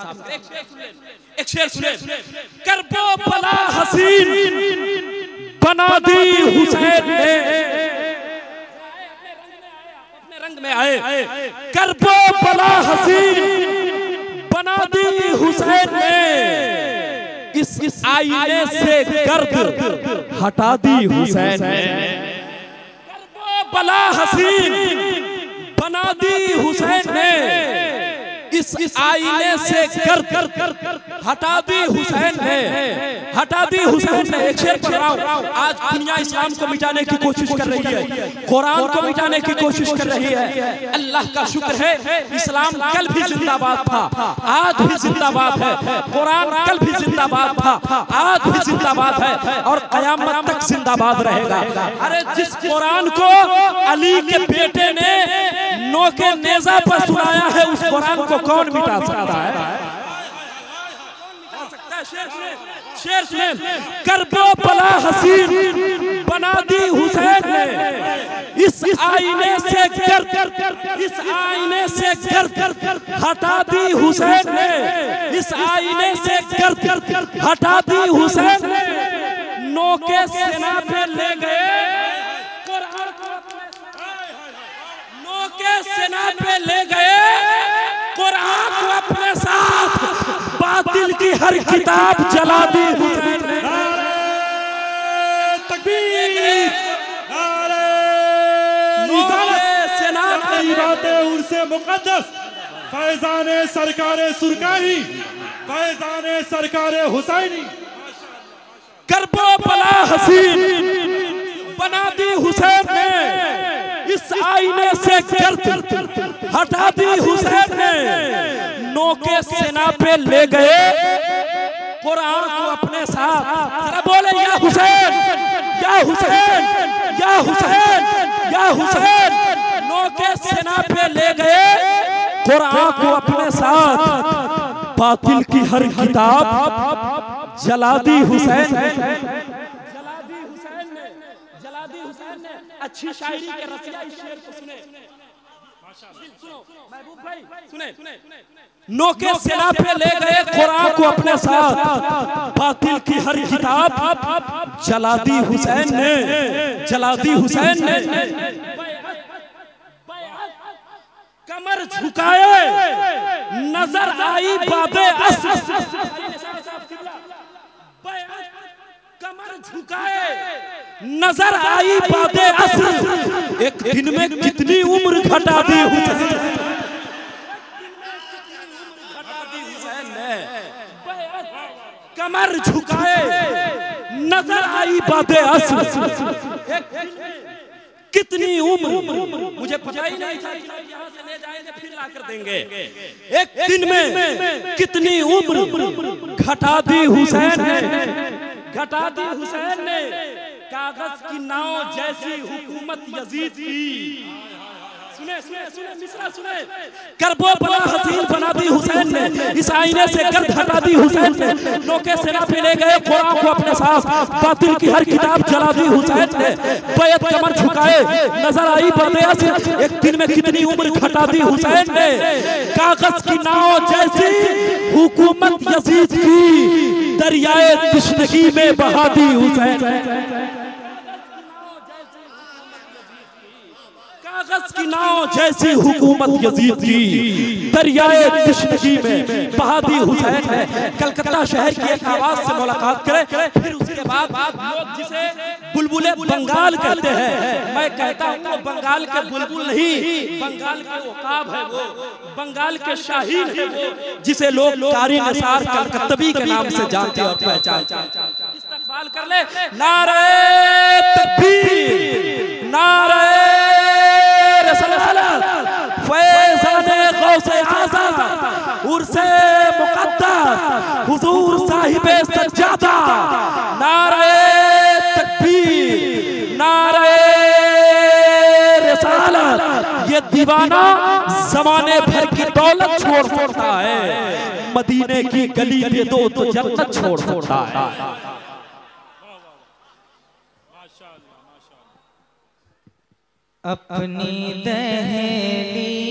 साफ करें। एक शेर सुने, करबो बला हसीन बना दी हुसैन ने, अपने रंग में आए, करबो बला हसीन बना दी हुसैन ने, इस आईने से गर्द हटा दी हुसैन ने, करबो बला हसीन बना दी हुसैन ने, इस आईने से गर्द हटा दी हुसैन ने, हटा दी हुसैन ने। एक शेर पढ़ रहा हूं, आज दुनिया इस्लाम को मिटाने की कोशिश कर रही है, कुरान को मिटाने की कोशिश कर रही है। अल्लाह का शुक्र है, इस्लाम कल भी जिंदाबाद था, आज भी जिंदाबाद है, कुरान कल भी जिंदाबाद था, आज भी जिंदाबाद है और कयामत तक जिंदाबाद रहेगा। अरे जिस कुरान को अली के बेटे ने नोके नेजा पर सुनाया है, उस कुरान को कौन मिटा सकता है? शेर सुने, करबो बला हसीन बना दी हुसैन ने, इस आईने से गर्द, इस आईने से गर्द हटा दी हुसैन ने, इस आईने से गर्द हटा दी हुसैन ने, नोके सेना पे ले गए कुरान को, नोके सेना पे ले गए कुरान को अपने साथ, बातिल की हर किताब जला दी हुसैन ने। तकबीर, सेना की बातें उनसे मुकद्दस फैजाने सरकारे सुरकाही, फैजाने सरकारे हुसैनी, करबो बला हसीन बना दी हुसैन ने, इस आईने से गर्द हटा दी हुसैन ने, नोके सेना पे ले गए कुरान को अपने साथ। जरा बोले या हुसैन, या हुसैन, या हुसैन, या हुसैन, नोके सेना पे ले गए कुरान को अपने साथ, बातिल की हर किताब जला दी हुसैन ने, जला दी हुसैन ने, जला दी हुसैन ने। अच्छी शायरी के रसिया इस शेर को सुने, सुनो महबूब भाई, सुने, नोके सेना पे ले गए कुरान को अपने साथ, बातिल की हर किताब जला दी हुसैन ने, जला दी हुसैन ने। कमर झुकाए नजर आई बाबे अस्र, कमर झुकाए नजर आई बाबे अस्र, एक दिन में कितनी उम्र घटा दी हुसैन ने, कमर झुकाए नजर आई बाबे अस्र, कितनी उम्र, मुझे पता ही नहीं था, यहाँ से ले जाएंगे फिर ला कर देंगे। एक दिन में कितनी उम्र घटा दी हुसैन ने, घटा दी हुसैन ने, कागज की नाव जैसी हुकूमत यजीद की। सुने सुने सुने मिसरा सुने, करबो बला हसीन बना दी हुसैन ने, इस आईने से गर्द हटा दी हुसैन ने, नोके सेना पे ले गए कुरान को अपने साथ, बातिल की हर किताब जला दी हुसैन ने, बैत कमर झुकाए नजर आई बाबे अस्र, एक दिन में कितनी उम्र घटा दी हुसैन ने, कागज की नाव जैसी हुकूमत यजीद की, दरियाए तश्नगी में बहा दी हुसैन, कागज की नाव जैसी हुकूमत यजीद की, दरियाए तश्नगी में बहा दी हुसैन ने। कलकत्ता शहर की एक आवाज से मुलाकात करें, फिर उसके बाद लोग जिसे बुलबुले बंगाल कहते हैं, मैं कहता हूँ वो बंगाल के बुलबुल नहीं, बंगाल के उकाब है वो, बंगाल के शाहीन है वो, जिसे लोग कारी निसार कलकत्तवी के नाम से जानते और पहचानते। इस्तकबाल कर ले, नारे तकबीर, नारे रसूलुल्लाह, फैज़ाने गौसे आज़म, उर्से मुक़द्दस, हुजूर साहिबे सज्जादा, नारे तकबीर, नारे रिसालत। ये दीवाना ज़माने भर की दौलत छोड़ सकता है, मदीने की गली में दो तो जन्नत छोड़ सकता है। अपनी दहलीज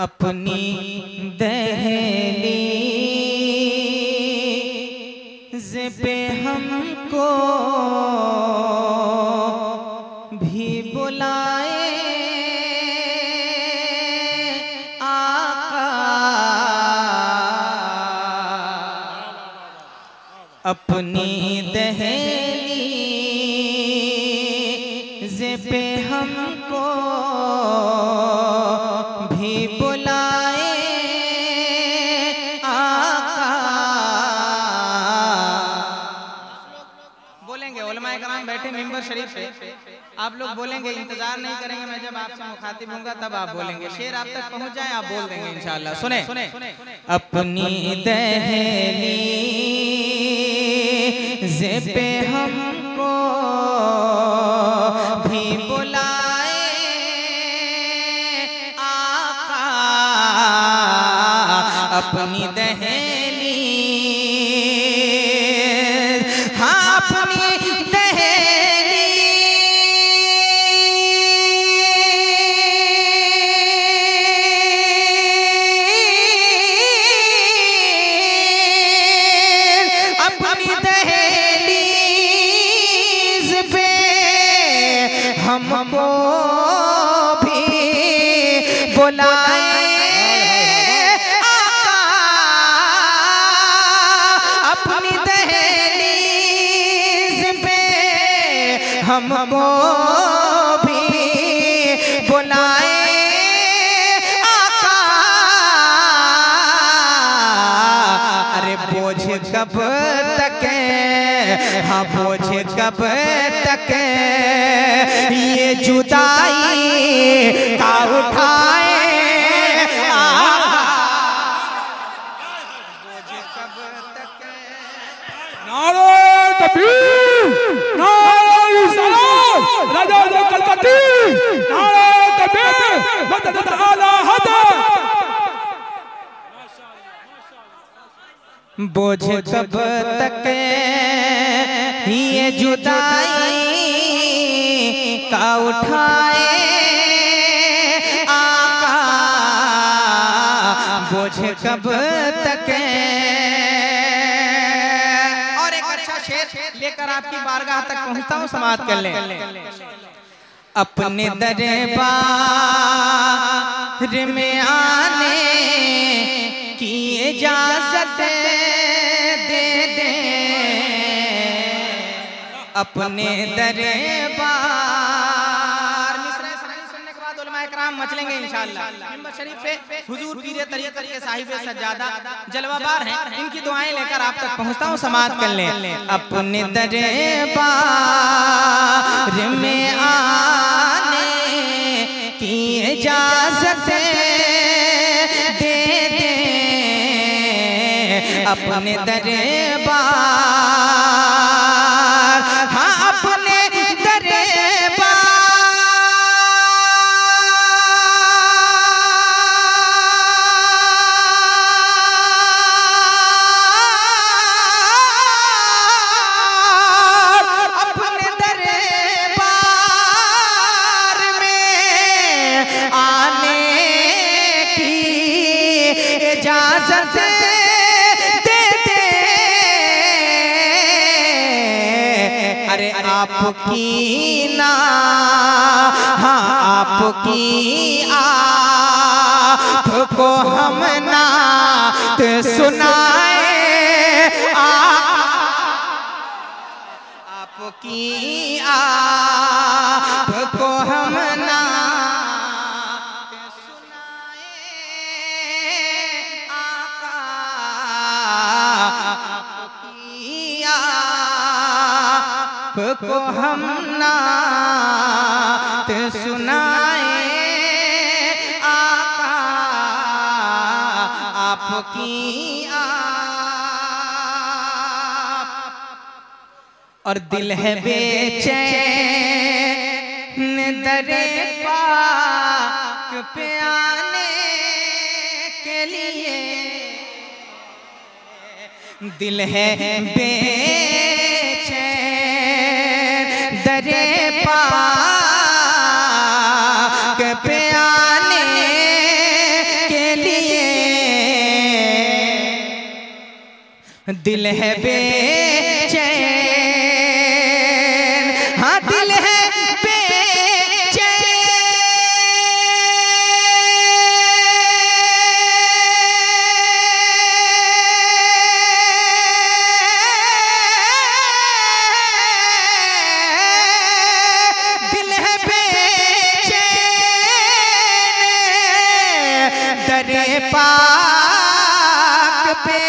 अपनी दहलीज़ पे हमको भी बुलाए आका, अपनी दहलीज़ पे हमको भी बुलाए आका। बोलेंगे उलमाए कराम बैठे मिंबर शरीफ पे, आप लोग बोलेंगे, इंतजार नहीं करेंगे, मैं जब आपसे मुखातिब होऊंगा तब आप बोलेंगे। शेर आप तक पहुंच जाए आप बोल देंगे इंशाअल्लाह। सुने, अपनी दहलीज़ पे हमको भी बुलाए आका, अपनी दहलीज़, हाँ अपनी हमको भी बुलाए आका, अपनी दहलीज़ पे हमको भी बुलाए आका। अरे बोझ कब तक, हाँ बोझ कब तक ये जुदाई का उठाए बोझ कब तक। नारे तकबीर, नारे रिसालत, राजा कलकत्ती, नारे तकबीर, मदद आला हदर। बोझ कब तक ये जुदाई का उठाए आका, बोझ कब तक। और एक अच्छा शेर लेकर आपकी बारगाह तक पहुंचता हूं, समाअत कर लें। अपने दरबार में आने की इजाजत दे दे, अपने दरबार। मिसरे सुनने के बाद उलमाए कराम मचलेंगे इंशाअल्लाह। मिंबर शरीफ पे हुजूर पीरे तरीक़त के साहिब सज्जादा जलवाबार हैं, इनकी दुआएं लेकर आप तक पहुंचता हूं, समाअत कर लें। अपने दरबार में आने की इजाजत दे दे, अपने दरबार, हाँ अपने दरबार में आने की इजाजत दे दे। अरे आपकी ना, हाँ आपकी आपको हम नात सुनाए आपकी आपको हम नात सुनाए आका, आपकी आपको हम नात सुनाए आका, आपकी आप। और दिल है बेचैन दरे पाक पे आने के लिए, दिल है बेचैन दरे पाक पे आने के दिल है बेचैन, हाँ दिल है बेचैन, दिल है बेचैन, दरे पाक पे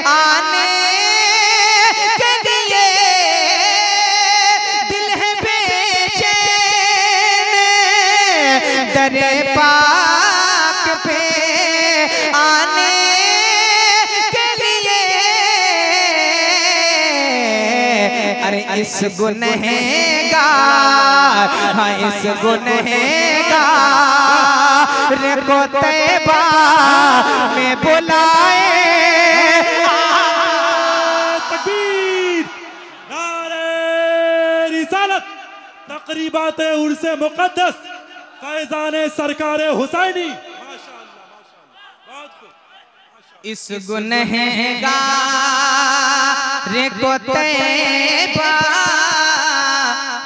आने के लिए, दिल है बेचैन, दरे पाक पे आने के लिए। अरे इस गुनहगार, हाँ इस गुनहगार को तैबा में बुलाए। तकबीर, नारे रिसालत, तकरीबात उर्से मुक़द्दस फैज़ाने सरकारे हुसैनी। इस गुनहगार को तैबा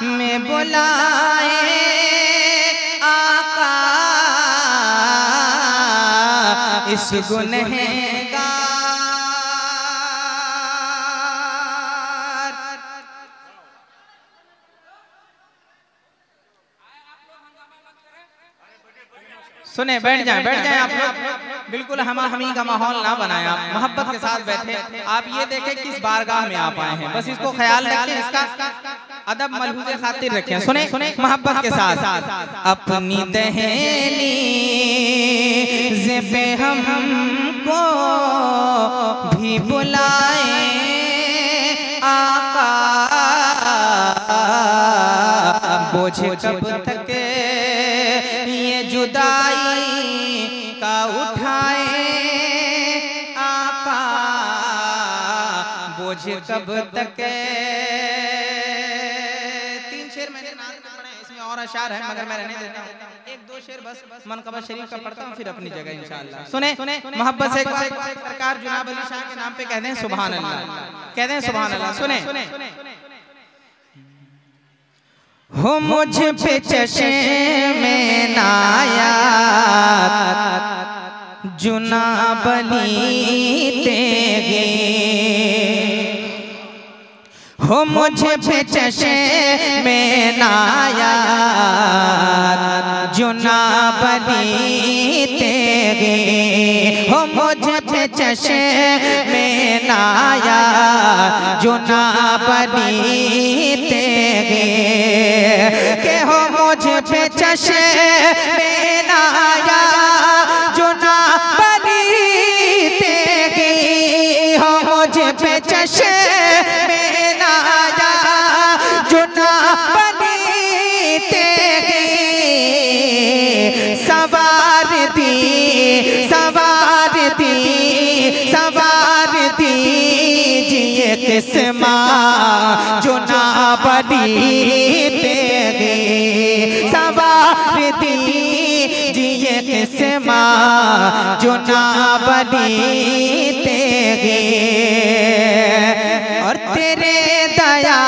में बुलाए आका, इस गुनहगार। सुने, बैठ जाएं आप लोग, बिल्कुल हम हमी का माहौल ना बनाएं, आप मोहब्बत के साथ बैठे। आप ये देखें किस बारगाह में आप आए हैं, बस इसको ख्याल रखें, इसका अदब मलहूज़े खातिर रखें। सुने मोहब्बत के साथ, अपनी दहलीज़ पे हमको भी बुलाए आका, बोझ कब तक ये जुदाई का उठाए आका, बोझ कब तक। तीन शेर मैंने नाम के पढ़े, इसमें और अशार है मगर मैं रहने देता हूँ। एक दो शेर बस मनक़बा शरीफ का पढ़ता हूँ, फिर अपनी जगह इंशाअल्लाह। सुने मोहब्बत से सरकार जुनाब अली शाह के नाम पे कह दें सुभान अल्लाह, कह दें सुभान अल्लाह। सुने हो मुझ पे चश्मे नायात जुनाब अली तेगे, हो मुझ पे चश्मे नायात जुनाब अली तेगे, हो मुझ पे चश्मे नायात जुनाब अली तेगे, के हो मुझ पे चश्मे नायात जुनाब अली तेगे, हो मुझ पे चश्मे नायात जुनाब अली तेगे, सवार दी दीजिए किस्मा जुनाब अली तेगे, सवार दीजिए किस्मा जुनाब अली तेगे। और तेरे दया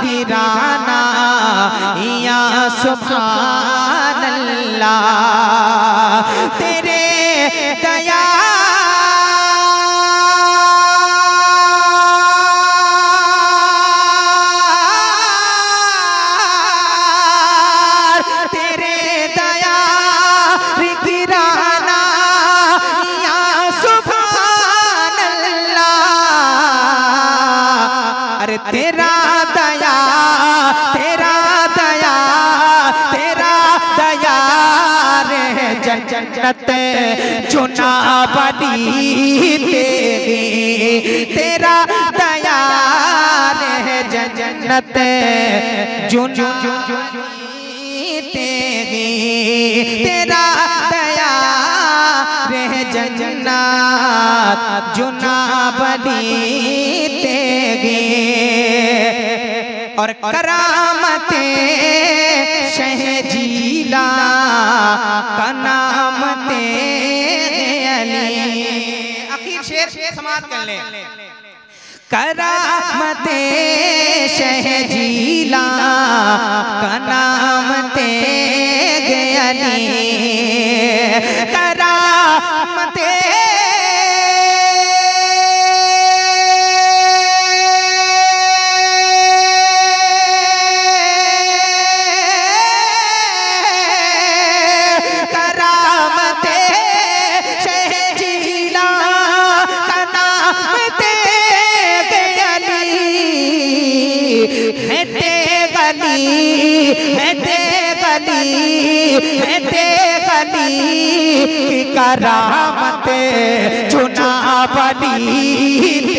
गिराना या सुभान अल्लाह, तेरे दया तेरा दया रे जन्नत जुनाब अली तेगे, तेरा दया रे जन्नत जुनाब अली तेगे, तेरा दया रे जन्नत जुनाब अली तेगे। और करामते शहजीला का नाम तेरे अली। आखिर शेर समाप्त कर लें। करामते शहजीला का नाम ते गयानी, करामते की करामते चुना बली